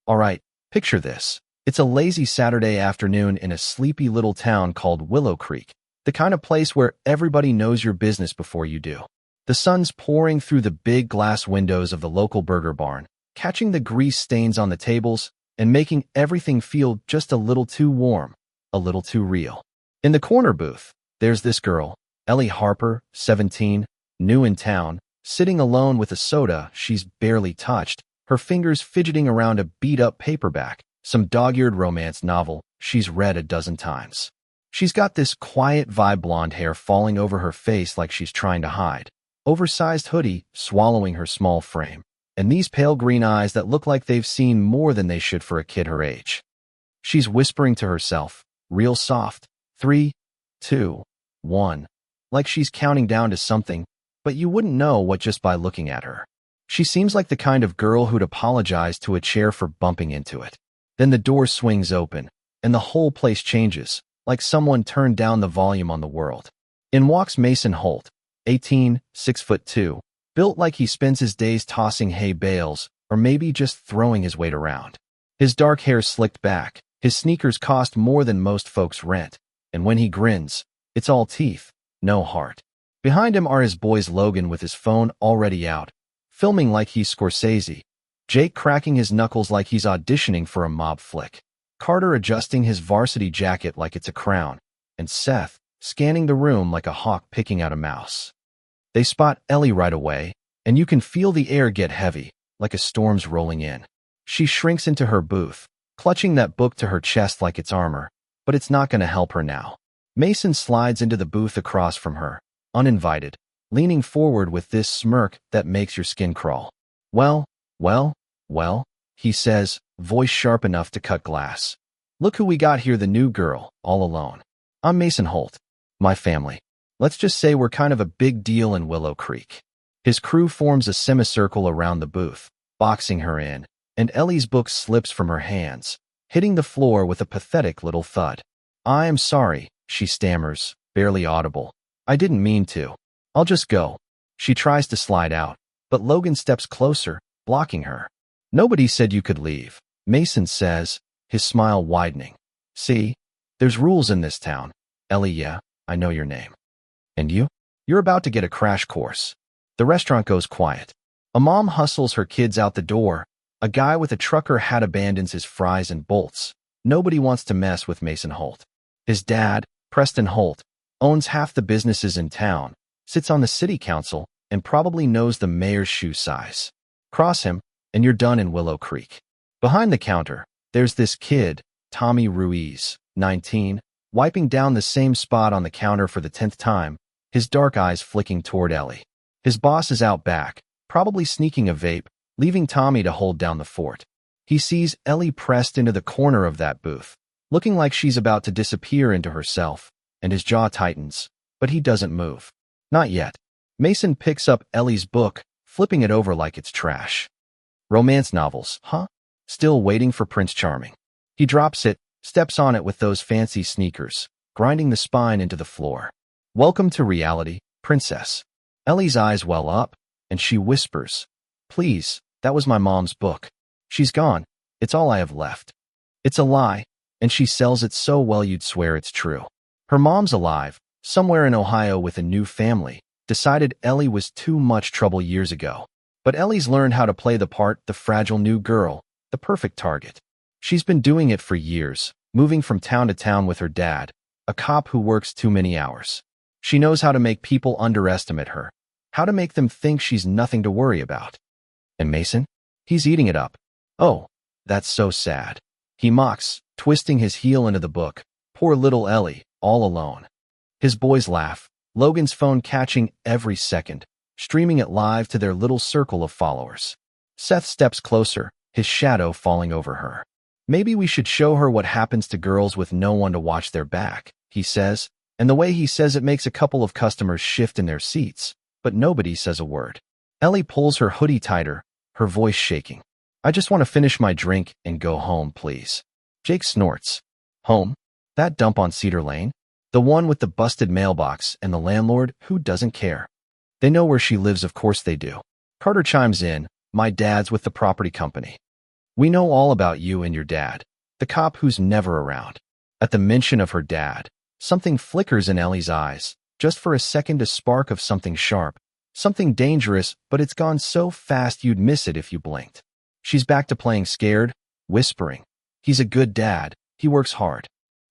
Alright, picture this. It's a lazy Saturday afternoon in a sleepy little town called Willow Creek, the kind of place where everybody knows your business before you do. The sun's pouring through the big glass windows of the local burger barn, catching the grease stains on the tables and making everything feel just a little too warm, a little too real. In the corner booth, there's this girl, Ellie Harper, 17, new in town, sitting alone with a soda she's barely touched, her fingers fidgeting around a beat-up paperback, some dog-eared romance novel she's read a dozen times. She's got this quiet vibe, blonde hair falling over her face like she's trying to hide, oversized hoodie swallowing her small frame, and these pale green eyes that look like they've seen more than they should for a kid her age. She's whispering to herself, real soft, 3, 2, 1, like she's counting down to something, but you wouldn't know what just by looking at her. She seems like the kind of girl who'd apologize to a chair for bumping into it. Then the door swings open, and the whole place changes, like someone turned down the volume on the world. In walks Mason Holt, 18, 6'2", built like he spends his days tossing hay bales, or maybe just throwing his weight around. His dark hair slicked back, his sneakers cost more than most folks' rent, and when he grins, it's all teeth, no heart. Behind him are his boys Logan with his phone already out, filming like he's Scorsese, Jake cracking his knuckles like he's auditioning for a mob flick, Carter adjusting his varsity jacket like it's a crown, and Seth scanning the room like a hawk picking out a mouse. They spot Ellie right away, and you can feel the air get heavy, like a storm's rolling in. She shrinks into her booth, clutching that book to her chest like it's armor, but it's not going to help her now. Mason slides into the booth across from her, uninvited, leaning forward with this smirk that makes your skin crawl. Well, he says, voice sharp enough to cut glass. Look who we got here, the new girl, all alone. I'm Mason Holt. My family. Let's just say we're kind of a big deal in Willow Creek. His crew forms a semicircle around the booth, boxing her in, and Ellie's book slips from her hands, hitting the floor with a pathetic little thud. I am sorry, she stammers, barely audible. I didn't mean to. I'll just go. She tries to slide out, but Logan steps closer, blocking her. Nobody said you could leave, Mason says, his smile widening. See? There's rules in this town. Ellie, yeah, I know your name. And you? You're about to get a crash course. The restaurant goes quiet. A mom hustles her kids out the door. A guy with a trucker hat abandons his fries and bolts. Nobody wants to mess with Mason Holt. His dad, Preston Holt, owns half the businesses in town, sits on the city council, and probably knows the mayor's shoe size. Cross him, and you're done in Willow Creek. Behind the counter, there's this kid, Tommy Ruiz, 19, wiping down the same spot on the counter for the 10th time, his dark eyes flicking toward Ellie. His boss is out back, probably sneaking a vape, leaving Tommy to hold down the fort. He sees Ellie pressed into the corner of that booth, looking like she's about to disappear into herself, and his jaw tightens, but he doesn't move. Not yet. Mason picks up Ellie's book, flipping it over like it's trash. Romance novels, huh? Still waiting for Prince Charming. He drops it, steps on it with those fancy sneakers, grinding the spine into the floor. Welcome to reality, princess. Ellie's eyes well up, and she whispers, please, that was my mom's book. She's gone. It's all I have left. It's a lie, and she sells it so well you'd swear it's true. Her mom's alive, somewhere in Ohio with a new family, decided Ellie was too much trouble years ago. But Ellie's learned how to play the part, the fragile new girl, the perfect target. She's been doing it for years, moving from town to town with her dad, a cop who works too many hours. She knows how to make people underestimate her, how to make them think she's nothing to worry about. And Mason? He's eating it up. Oh, that's so sad. He mocks, twisting his heel into the book. Poor little Ellie, all alone. His boys laugh, Logan's phone catching every second, streaming it live to their little circle of followers. Seth steps closer, his shadow falling over her. Maybe we should show her what happens to girls with no one to watch their back, he says, and the way he says it makes a couple of customers shift in their seats, but nobody says a word. Ellie pulls her hoodie tighter, her voice shaking. I just want to finish my drink and go home, please. Jake snorts. Home? That dump on Cedar Lane? The one with the busted mailbox and the landlord who doesn't care. They know where she lives, of course they do. Carter chimes in, my dad's with the property company. We know all about you and your dad, the cop who's never around. At the mention of her dad, something flickers in Ellie's eyes, just for a second, a spark of something sharp, something dangerous, but it's gone so fast you'd miss it if you blinked. She's back to playing scared, whispering, "He's a good dad, he works hard."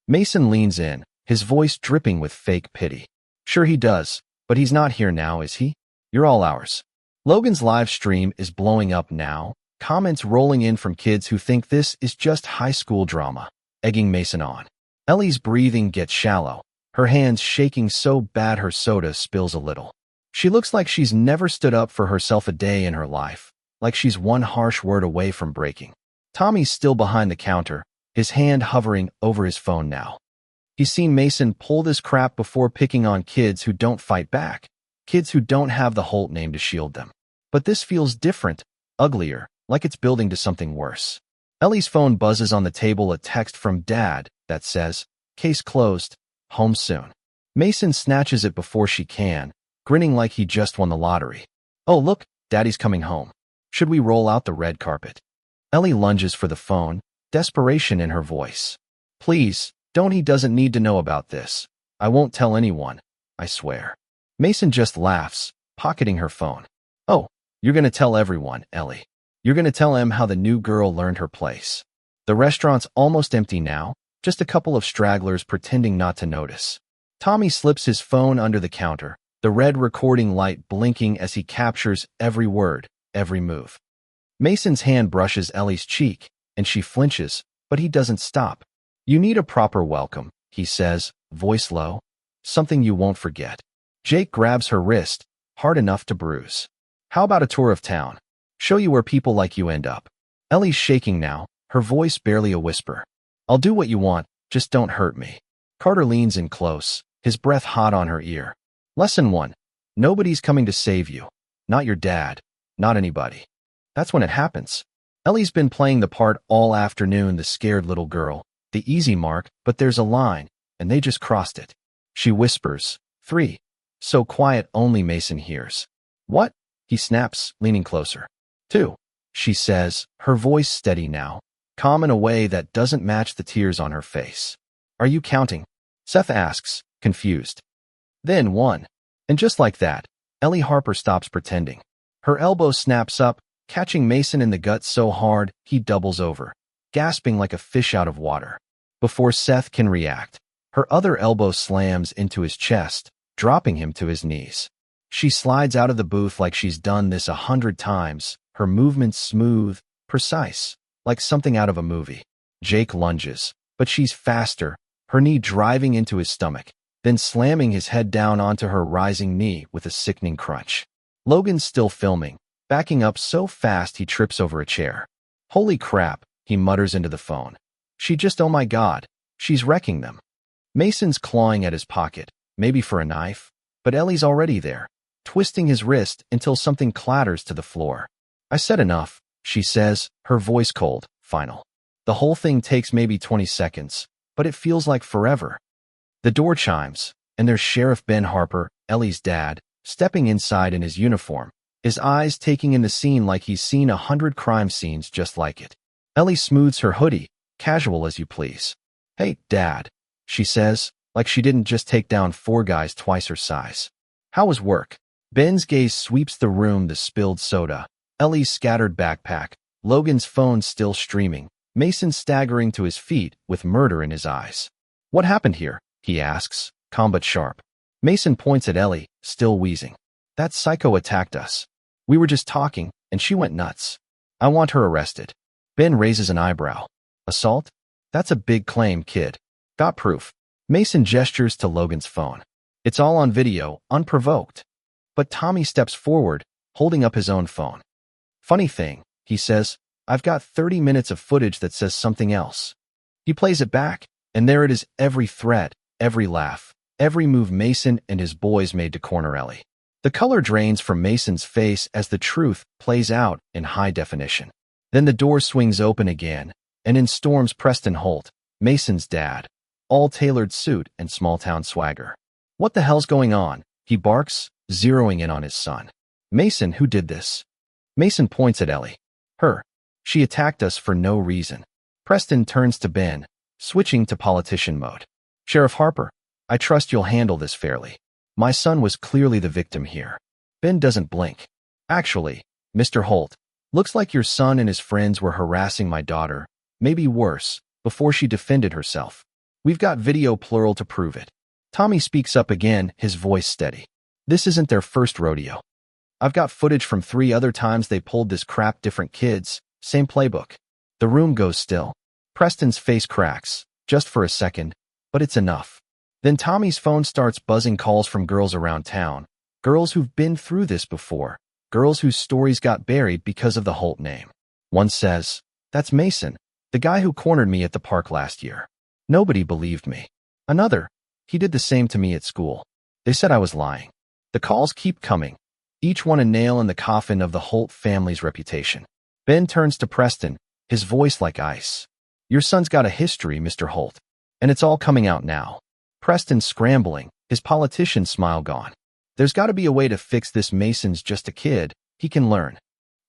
Mason leans in, his voice dripping with fake pity. "Sure he does, but he's not here now, is he? You're all ours." Logan's live stream is blowing up now, comments rolling in from kids who think this is just high school drama, egging Mason on. Ellie's breathing gets shallow, her hands shaking so bad her soda spills a little. She looks like she's never stood up for herself a day in her life, like she's one harsh word away from breaking. Tommy's still behind the counter, his hand hovering over his phone now. He's seen Mason pull this crap before, picking on kids who don't fight back, kids who don't have the Holt name to shield them. But this feels different, uglier, like it's building to something worse. Ellie's phone buzzes on the table, a text from Dad that says, "Case closed, home soon." Mason snatches it before she can, grinning like he just won the lottery. "Oh look, Daddy's coming home. Should we roll out the red carpet?" Ellie lunges for the phone, desperation in her voice. "Please, don't, he doesn't need to know about this. I won't tell anyone, I swear." Mason just laughs, pocketing her phone. "Oh, you're gonna tell everyone, Ellie. You're gonna tell him how the new girl learned her place." The restaurant's almost empty now, just a couple of stragglers pretending not to notice. Tommy slips his phone under the counter, the red recording light blinking as he captures every word, every move. Mason's hand brushes Ellie's cheek, and she flinches, but he doesn't stop. "You need a proper welcome," he says, voice low. "Something you won't forget." Jake grabs her wrist, hard enough to bruise. "How about a tour of town? Show you where people like you end up." Ellie's shaking now, her voice barely a whisper. "I'll do what you want, just don't hurt me." Carter leans in close, his breath hot on her ear. Lesson 1. Nobody's coming to save you. Not your dad. Not anybody. That's when it happens. Ellie's been playing the part all afternoon, the scared little girl, the easy mark, but there's a line, and they just crossed it. She whispers, 3. So quiet only Mason hears. "What?" he snaps, leaning closer. 2. She says, her voice steady now, calm in a way that doesn't match the tears on her face. "Are you counting?" Seth asks, confused. Then 1. And just like that, Ellie Harper stops pretending. Her elbow snaps up, catching Mason in the gut so hard he doubles over, gasping like a fish out of water. Before Seth can react, her other elbow slams into his chest, dropping him to his knees. She slides out of the booth like she's done this 100 times, her movements smooth, precise, like something out of a movie. Jake lunges, but she's faster, her knee driving into his stomach, then slamming his head down onto her rising knee with a sickening crunch. Logan's still filming, backing up so fast he trips over a chair. "Holy crap," he mutters into the phone. Oh my God, she's wrecking them." Mason's clawing at his pocket, maybe for a knife, but Ellie's already there, twisting his wrist until something clatters to the floor. "I said enough," she says, her voice cold, final. The whole thing takes maybe 20 seconds, but it feels like forever. The door chimes, and there's Sheriff Ben Harper, Ellie's dad, stepping inside in his uniform, his eyes taking in the scene like he's seen 100 crime scenes just like it. Ellie smooths her hoodie, casual as you please. "Hey, Dad," she says, like she didn't just take down 4 guys twice her size. "How was work?" Ben's gaze sweeps the room, the spilled soda, Ellie's scattered backpack, Logan's phone still streaming, Mason staggering to his feet with murder in his eyes. "What happened here?" he asks, calm but sharp. Mason points at Ellie, still wheezing. "That psycho attacked us. We were just talking, and she went nuts. I want her arrested." Ben raises an eyebrow. "Assault? That's a big claim, kid. Got proof?" Mason gestures to Logan's phone. "It's all on video, unprovoked." But Tommy steps forward, holding up his own phone. "Funny thing," he says, "I've got 30 minutes of footage that says something else." He plays it back, and there it is, every threat, every laugh, every move Mason and his boys made to corner Ellie. The color drains from Mason's face as the truth plays out in high definition. Then the door swings open again, and in storms Preston Holt, Mason's dad, all tailored suit and small-town swagger. "What the hell's going on?" he barks, zeroing in on his son. "Mason, who did this?" Mason points at Ellie. "Her. She attacked us for no reason. Preston turns to Ben, switching to politician mode. Sheriff Harper, I trust you'll handle this fairly. My son was clearly the victim here. Ben doesn't blink. Actually, Mr. Holt, looks like your son and his friends were harassing my daughter, maybe worse, before she defended herself. We've got video plural to prove it. Tommy speaks up again, his voice steady. This isn't their first rodeo. I've got footage from 3 other times they pulled this crap, different kids, same playbook. The room goes still. Preston's face cracks, just for a second, but it's enough. Then Tommy's phone starts buzzing calls from girls around town, girls who've been through this before, girls whose stories got buried because of the Holt name. One says, "That's Mason, the guy who cornered me at the park last year. Nobody believed me." Another, "He did the same to me at school. They said I was lying." The calls keep coming, each one a nail in the coffin of the Holt family's reputation. Ben turns to Preston, his voice like ice. Your son's got a history, Mr. Holt, and it's all coming out now. Preston's scrambling, his politician smile gone. There's got to be a way to fix this. Mason's just a kid. He can learn.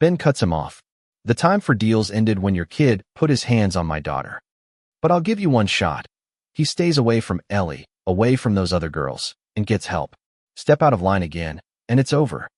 Ben cuts him off. The time for deals ended when your kid put his hands on my daughter. But I'll give you one shot. He stays away from Ellie, away from those other girls, and gets help. Step out of line again, and it's over.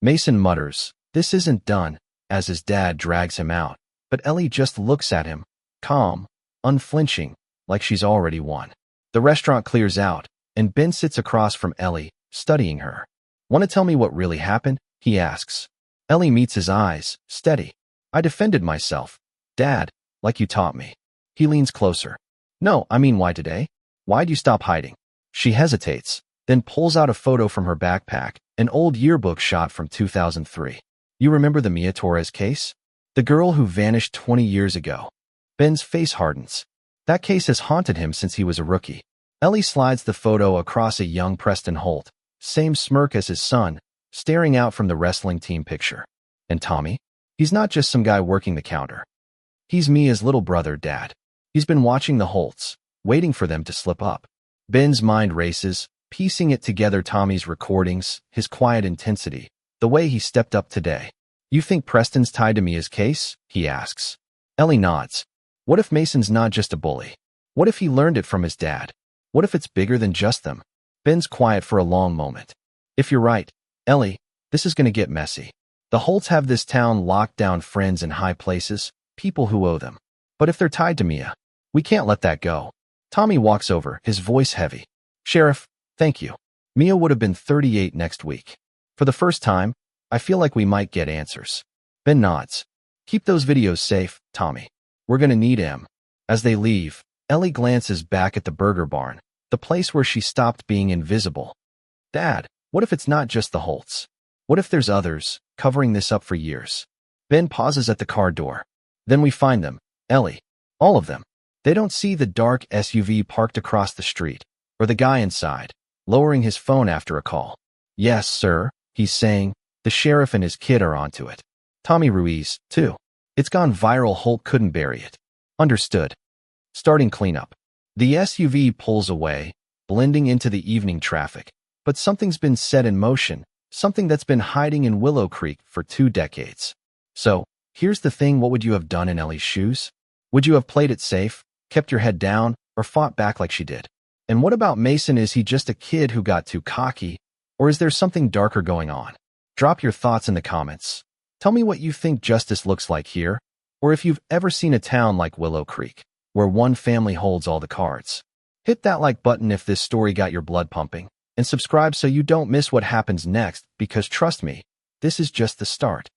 Mason mutters, "This isn't done," as his dad drags him out. But Ellie just looks at him, calm, unflinching, like she's already won. The restaurant clears out, and Ben sits across from Ellie, studying her. "Want to tell me what really happened?" he asks. Ellie meets his eyes, steady. "I defended myself, Dad, like you taught me." He leans closer. "No, I mean, why today? Why'd you stop hiding?" She hesitates, then pulls out a photo from her backpack, an old yearbook shot from 2003. "You remember the Mia Torres case? The girl who vanished 20 years ago." Ben's face hardens. That case has haunted him since he was a rookie. Ellie slides the photo across a young Preston Holt, same smirk as his son, staring out from the wrestling team picture. "And Tommy? He's not just some guy working the counter. He's Mia's little brother, Dad. He's been watching the Holts, waiting for them to slip up." Ben's mind races, piecing it together. Tommy's recordings, his quiet intensity, the way he stepped up today. "You think Preston's tied to Mia's case?" he asks. Ellie nods. "What if Mason's not just a bully? What if he learned it from his dad? What if it's bigger than just them?" Ben's quiet for a long moment. "If you're right, Ellie, this is going to get messy. The Holts have this town locked down, friends in high places, people who owe them. But if they're tied to Mia, we can't let that go." Tommy walks over, his voice heavy. "Sheriff, thank you. Mia would have been 38 next week. For the first time, I feel like we might get answers." Ben nods. "Keep those videos safe, Tommy. We're going to need him." As they leave, Ellie glances back at the burger barn, the place where she stopped being invisible. "Dad, what if it's not just the Holts? What if there's others, covering this up for years?" Ben pauses at the car door. "Then we find them, Ellie. All of them. They don't see the dark SUV parked across the street, or the guy inside, lowering his phone after a call. Yes, sir, he's saying, the sheriff and his kid are onto it. Tommy Ruiz, too. It's gone viral. Holt couldn't bury it. Understood. Starting cleanup. The SUV pulls away, blending into the evening traffic. But something's been set in motion, something that's been hiding in Willow Creek for 2 decades. So, here's the thing. What would you have done in Ellie's shoes? Would you have played it safe, kept your head down, or fought back like she did? And what about Mason? Is he just a kid who got too cocky? Or is there something darker going on? Drop your thoughts in the comments. Tell me what you think justice looks like here, or if you've ever seen a town like Willow Creek, where one family holds all the cards. Hit that like button if this story got your blood pumping, and subscribe so you don't miss what happens next, because trust me, this is just the start.